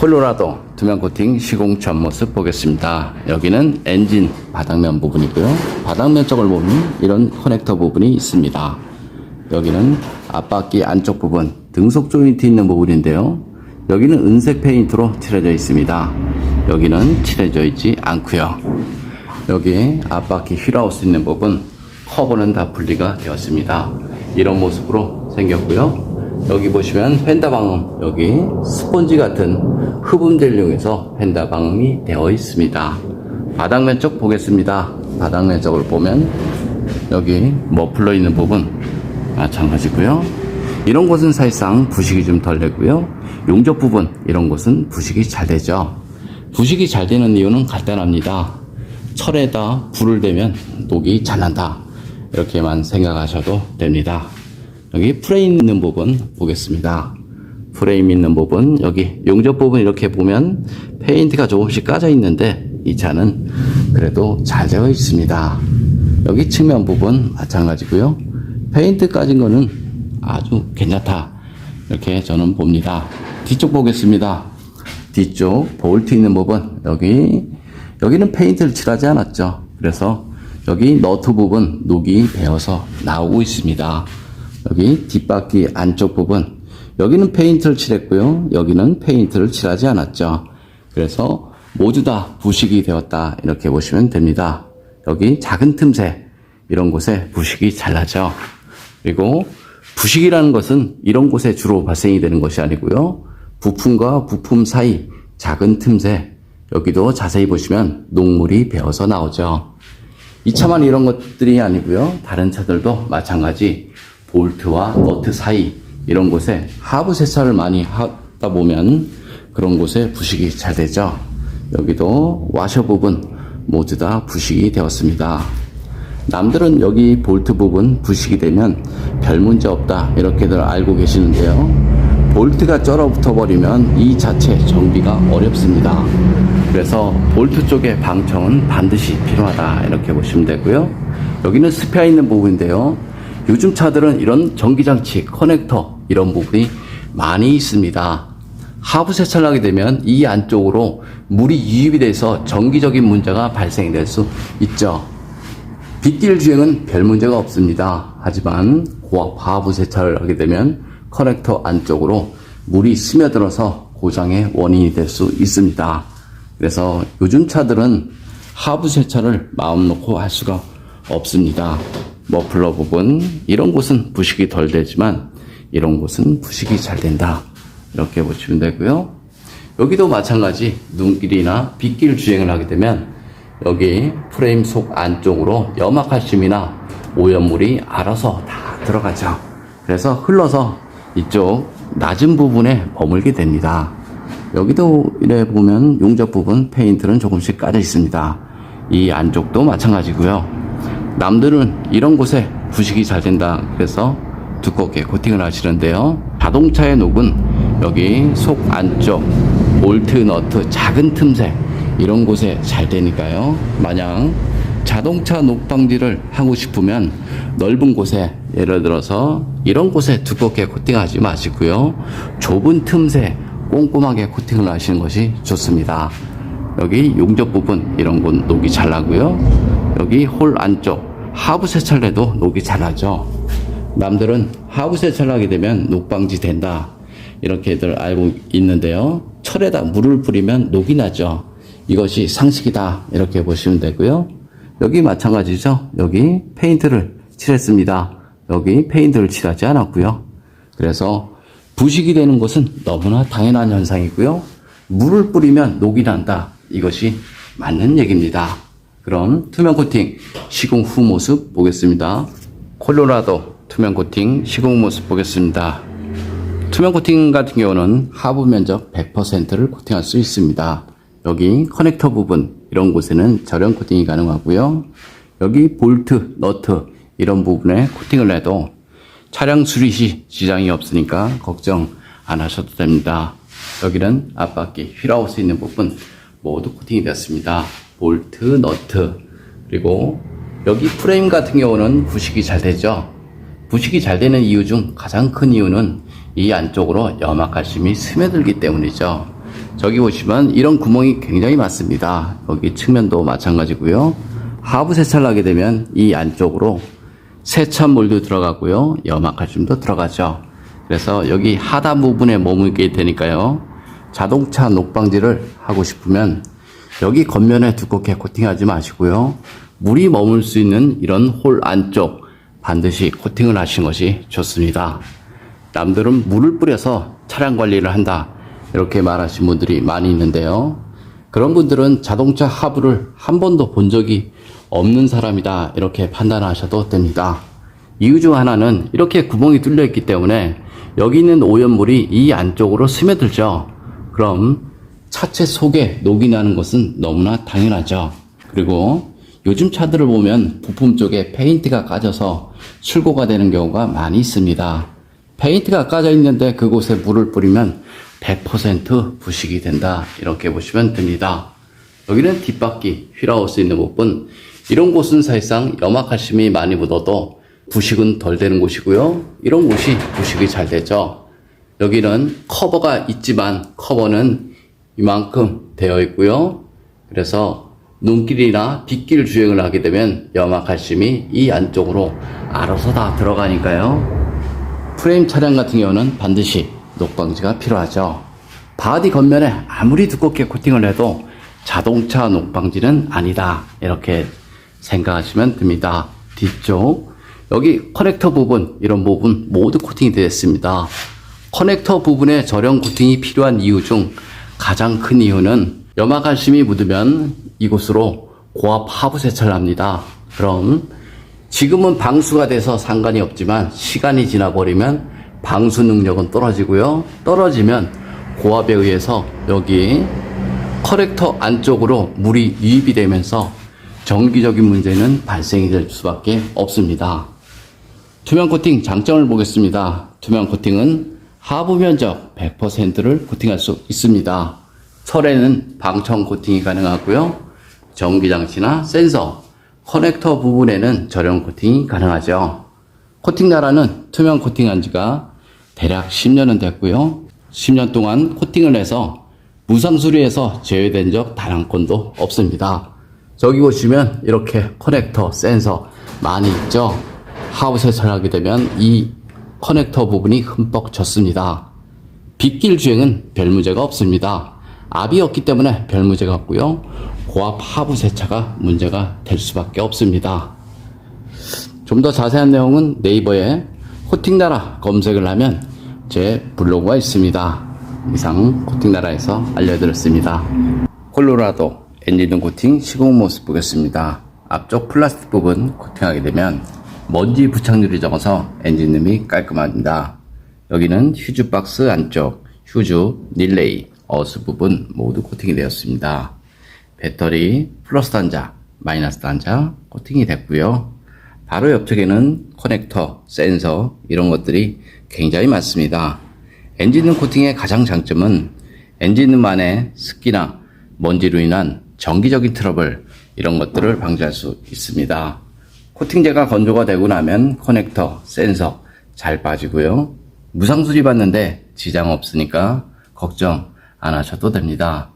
콜로라도 투명 코팅 시공 전 모습 보겠습니다. 여기는 엔진 바닥면 부분이고요. 바닥면 쪽을 보면 이런 커넥터 부분이 있습니다. 여기는 앞바퀴 안쪽 부분 등속 조인트 있는 부분인데요. 여기는 은색 페인트로 칠해져 있습니다. 여기는 칠해져 있지 않고요. 여기 앞바퀴 휠하우스 있는 부분 커버는 다 분리가 되었습니다. 이런 모습으로 생겼고요. 여기 보시면 휀다 방음, 여기 스펀지 같은 흡음재를 이용해서 휀다 방음이 되어 있습니다. 바닥면 쪽 보겠습니다. 바닥면 쪽을 보면 여기 머플러 있는 부분 마찬가지고요. 이런 곳은 사실상 부식이 좀 덜 되고요. 용접 부분 이런 곳은 부식이 잘 되죠. 부식이 잘 되는 이유는 간단합니다. 철에다 불을 대면 녹이 잘 난다, 이렇게만 생각하셔도 됩니다. 여기 프레임 있는 부분 보겠습니다. 프레임 있는 부분, 여기 용접 부분 이렇게 보면 페인트가 조금씩 까져 있는데 이 차는 그래도 잘 되어 있습니다. 여기 측면 부분 마찬가지고요. 페인트 까진 거는 아주 괜찮다, 이렇게 저는 봅니다. 뒤쪽 보겠습니다. 뒤쪽 볼트 있는 부분, 여기는 페인트를 칠하지 않았죠. 그래서 여기 너트 부분 녹이 배어서 나오고 있습니다. 여기 뒷바퀴 안쪽 부분, 여기는 페인트를 칠했고요. 여기는 페인트를 칠하지 않았죠. 그래서 모두 다 부식이 되었다, 이렇게 보시면 됩니다. 여기 작은 틈새 이런 곳에 부식이 잘 나죠. 그리고 부식이라는 것은 이런 곳에 주로 발생이 되는 것이 아니고요. 부품과 부품 사이 작은 틈새, 여기도 자세히 보시면 녹물이 배어서 나오죠. 이 차만 이런 것들이 아니고요. 다른 차들도 마찬가지 볼트와 너트 사이 이런 곳에 하부 세차를 많이 하다 보면 그런 곳에 부식이 잘 되죠. 여기도 와셔 부분 모두 다 부식이 되었습니다. 남들은 여기 볼트 부분 부식이 되면 별 문제 없다, 이렇게들 알고 계시는데요. 볼트가 쩔어붙어 버리면 이 자체 정비가 어렵습니다. 그래서 볼트 쪽의 방청은 반드시 필요하다, 이렇게 보시면 되고요. 여기는 스페어 있는 부분인데요. 요즘 차들은 이런 전기장치, 커넥터 이런 부분이 많이 있습니다. 하부 세차를 하게 되면 이 안쪽으로 물이 유입이 돼서 전기적인 문제가 발생될 수 있죠. 빗길 주행은 별 문제가 없습니다. 하지만 고압 하부 세차를 하게 되면 커넥터 안쪽으로 물이 스며들어서 고장의 원인이 될 수 있습니다. 그래서 요즘 차들은 하부 세차를 마음 놓고 할 수가 없습니다. 머플러 부분 이런 곳은 부식이 덜 되지만 이런 곳은 부식이 잘 된다, 이렇게 보시면 되고요. 여기도 마찬가지 눈길이나 빗길 주행을 하게 되면 여기 프레임 속 안쪽으로 염화칼슘이나 오염물이 알아서 다 들어가죠. 그래서 흘러서 이쪽 낮은 부분에 머물게 됩니다. 여기도 이래 보면 용접 부분 페인트는 조금씩 까져 있습니다. 이 안쪽도 마찬가지고요. 남들은 이런 곳에 부식이 잘 된다, 그래서 두껍게 코팅을 하시는데요. 자동차의 녹은 여기 속 안쪽 볼트, 너트, 작은 틈새 이런 곳에 잘 되니까요. 만약 자동차 녹 방지를 하고 싶으면 넓은 곳에, 예를 들어서 이런 곳에 두껍게 코팅하지 마시고요. 좁은 틈새 꼼꼼하게 코팅을 하시는 것이 좋습니다. 여기 용접 부분 이런 곳 녹이 잘 나고요. 여기 홀 안쪽 하부 세차를 해도 녹이 잘 나죠. 남들은 하부 세차를 하게 되면 녹 방지 된다, 이렇게들 알고 있는데요. 철에다 물을 뿌리면 녹이 나죠. 이것이 상식이다, 이렇게 보시면 되고요. 여기 마찬가지죠. 여기 페인트를 칠했습니다. 여기 페인트를 칠하지 않았고요. 그래서 부식이 되는 것은 너무나 당연한 현상이고요. 물을 뿌리면 녹이 난다, 이것이 맞는 얘기입니다. 그럼 투명 코팅 시공 후 모습 보겠습니다. 콜로라도 투명 코팅 시공 모습 보겠습니다. 투명 코팅 같은 경우는 하부 면적 100%를 코팅할 수 있습니다. 여기 커넥터 부분 이런 곳에는 절연 코팅이 가능하고요. 여기 볼트, 너트 이런 부분에 코팅을 해도 차량 수리 시 지장이 없으니까 걱정 안 하셔도 됩니다. 여기는 앞바퀴 휠하우스 있는 부분 모두 코팅이 되었습니다. 볼트, 너트, 그리고 여기 프레임 같은 경우는 부식이 잘 되죠. 부식이 잘 되는 이유 중 가장 큰 이유는 이 안쪽으로 염화칼슘이 스며들기 때문이죠. 저기 보시면 이런 구멍이 굉장히 많습니다. 여기 측면도 마찬가지고요. 하부 세차를 하게 되면 이 안쪽으로 세찬물도 들어가고요. 염화칼슘도 들어가죠. 그래서 여기 하단 부분에 머물게 되니까요. 자동차 녹방지를 하고 싶으면 여기 겉면에 두껍게 코팅하지 마시고요. 물이 머물 수 있는 이런 홀 안쪽 반드시 코팅을 하시는 것이 좋습니다. 남들은 물을 뿌려서 차량 관리를 한다 이렇게 말하시는 분들이 많이 있는데요. 그런 분들은 자동차 하부를 한 번도 본 적이 없는 사람이다 이렇게 판단하셔도 됩니다. 이유 중 하나는 이렇게 구멍이 뚫려 있기 때문에 여기 있는 오염물이 이 안쪽으로 스며들죠. 그럼 차체 속에 녹이 나는 것은 너무나 당연하죠. 그리고 요즘 차들을 보면 부품 쪽에 페인트가 까져서 출고가 되는 경우가 많이 있습니다. 페인트가 까져 있는데 그곳에 물을 뿌리면 100% 부식이 된다 이렇게 보시면 됩니다. 여기는 뒷바퀴 휠하우스 있는 부분, 이런 곳은 사실상 염화칼슘이 많이 묻어도 부식은 덜 되는 곳이고요. 이런 곳이 부식이 잘 되죠. 여기는 커버가 있지만 커버는 이만큼 되어 있고요. 그래서 눈길이나 빗길 주행을 하게 되면 염화칼슘이 이 안쪽으로 알아서 다 들어가니까요. 프레임 차량 같은 경우는 반드시 녹방지가 필요하죠. 바디 겉면에 아무리 두껍게 코팅을 해도 자동차 녹방지는 아니다 이렇게 생각하시면 됩니다. 뒤쪽 여기 커넥터 부분, 이런 부분 모두 코팅이 되어 있습니다. 커넥터 부분에 저렴 코팅이 필요한 이유 중 가장 큰 이유는 염화칼슘이 묻으면 이곳으로 고압 하부 세차를 합니다. 그럼 지금은 방수가 돼서 상관이 없지만 시간이 지나버리면 방수 능력은 떨어지고요. 떨어지면 고압에 의해서 여기 커넥터 안쪽으로 물이 유입이 되면서 정기적인 문제는 발생이 될 수밖에 없습니다. 투명 코팅 장점을 보겠습니다. 투명 코팅은 하부 면적 100%를 코팅할 수 있습니다. 설에는 방청 코팅이 가능하고요. 전기장치나 센서, 커넥터 부분에는 저렴 코팅이 가능하죠. 코팅 나라는 투명 코팅한 지가 대략 10년은 됐고요. 10년 동안 코팅을 해서 무상수리에서 제외된 적 단 한 건도 없습니다. 저기 보시면 이렇게 커넥터, 센서 많이 있죠. 하부 세차를 하게 되면 이 커넥터 부분이 흠뻑 젖습니다. 빗길 주행은 별 문제가 없습니다. 압이 없기 때문에 별 문제가 없고요. 고압 하부 세차가 문제가 될 수밖에 없습니다. 좀 더 자세한 내용은 네이버에 코팅나라 검색을 하면 제 블로그가 있습니다. 이상 코팅나라에서 알려드렸습니다. 콜로라도 엔진등 코팅 시공 모습 보겠습니다. 앞쪽 플라스틱 부분 코팅하게 되면 먼지 부착률이 적어서 엔진음이 깔끔합니다. 여기는 휴즈 박스 안쪽, 휴즈, 릴레이, 어스 부분 모두 코팅이 되었습니다. 배터리, 플러스 단자, 마이너스 단자 코팅이 됐고요. 바로 옆쪽에는 커넥터, 센서 이런 것들이 굉장히 많습니다. 엔진음 코팅의 가장 장점은 엔진음 안에 습기나 먼지로 인한 정기적인 트러블 이런 것들을 방지할 수 있습니다. 코팅제가 건조가 되고 나면 커넥터, 센서 잘 빠지고요. 무상수리 받는데 지장 없으니까 걱정 안 하셔도 됩니다.